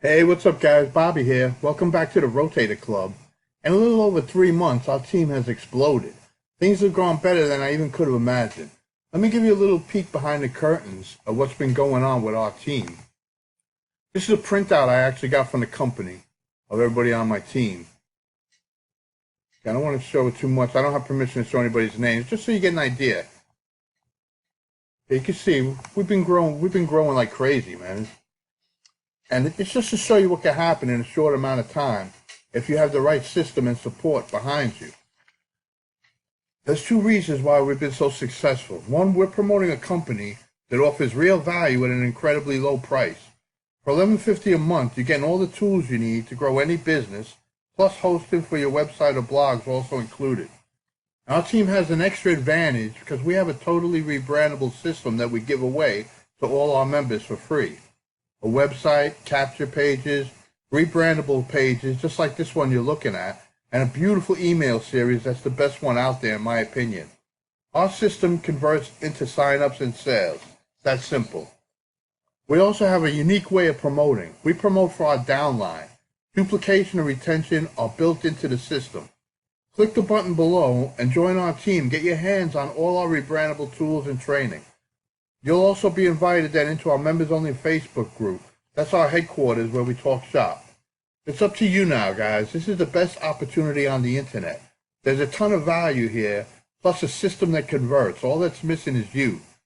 Hey, what's up, guys? Bobby here. Welcome back to the Rotator Club. In a little over 3 months, our team has exploded. Things have gone better than I even could have imagined. Let me give you a little peek behind the curtains of what's been going on with our team. This is a printout I actually got from the company of everybody on my team. I don't want to show it too much. I don't have permission to show anybody's names, just so you get an idea. You can see we've been growing like crazy, man. And it's just to show you what can happen in a short amount of time if you have the right system and support behind you. There's two reasons why we've been so successful. One, we're promoting a company that offers real value at an incredibly low price. For $11.50 a month, you're getting all the tools you need to grow any business, plus hosting for your website or blogs also included. Our team has an extra advantage because we have a totally rebrandable system that we give away to all our members for free. A website, capture pages, rebrandable pages, just like this one you're looking at, and a beautiful email series that's the best one out there in my opinion. Our system converts into signups and sales. That's simple. We also have a unique way of promoting. We promote for our downline. Duplication and retention are built into the system. Click the button below and join our team. Get your hands on all our rebrandable tools and training. You'll also be invited then into our members-only Facebook group. That's our headquarters where we talk shop. It's up to you now, guys. This is the best opportunity on the internet. There's a ton of value here, plus a system that converts. All that's missing is you.